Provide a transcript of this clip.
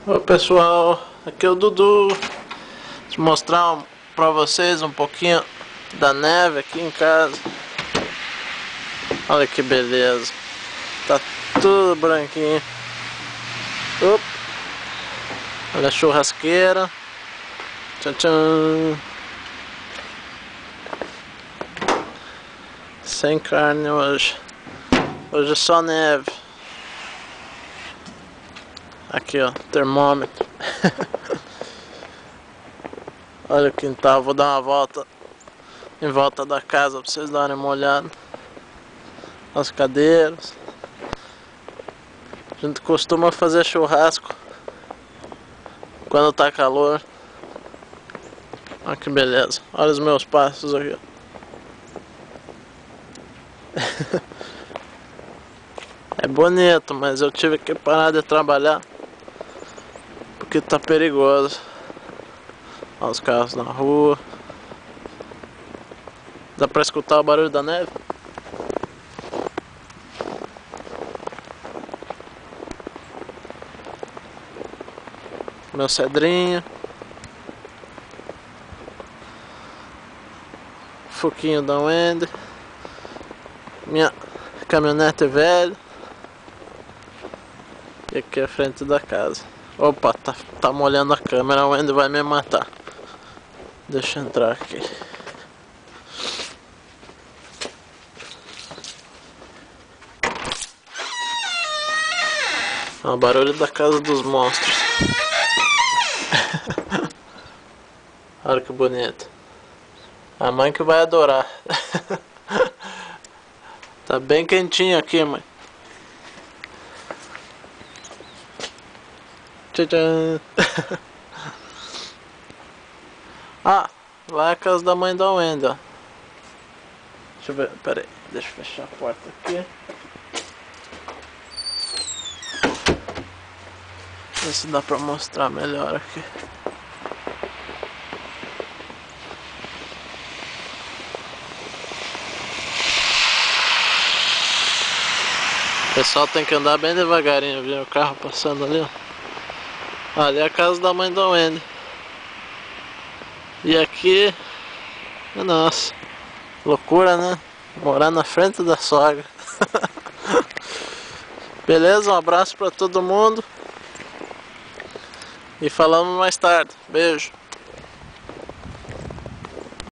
Oi pessoal, aqui é o Dudu. Vou mostrar pra vocês um pouquinho da neve aqui em casa. Olha que beleza, tá tudo branquinho. Opa. Olha a churrasqueira. Tchan, tchan. Sem carne hoje. Hoje é só neve. Aqui ó, termômetro. Olha o quintal, vou dar uma volta em volta da casa pra vocês darem uma olhada. As cadeiras. A gente costuma fazer churrasco quando tá calor. Olha que beleza, olha os meus passos aqui. É bonito, mas eu tive que parar de trabalhar porque tá perigoso. Olha os carros na rua. Dá pra escutar o barulho da neve? Meu cedrinho. Foquinho da Wendy. Minha caminhonete velha. E aqui é a frente da casa. Opa, tá molhando a câmera, o Wendy vai me matar. Deixa eu entrar aqui. Olha o barulho da casa dos monstros. Olha que bonito. A mãe que vai adorar. Tá bem quentinho aqui, mãe. Tchan. Ah, lá é a casa da mãe da Wendy, ó. Deixa eu ver, pera aí, deixa eu fechar a porta aqui. Ver se dá pra mostrar melhor aqui. O pessoal tem que andar bem devagarinho, viu? O carro passando ali, ó. Ali é a casa da mãe da Wendy. E aqui... Nossa, loucura, né? Morar na frente da sogra. Beleza? Um abraço pra todo mundo. E falamos mais tarde. Beijo.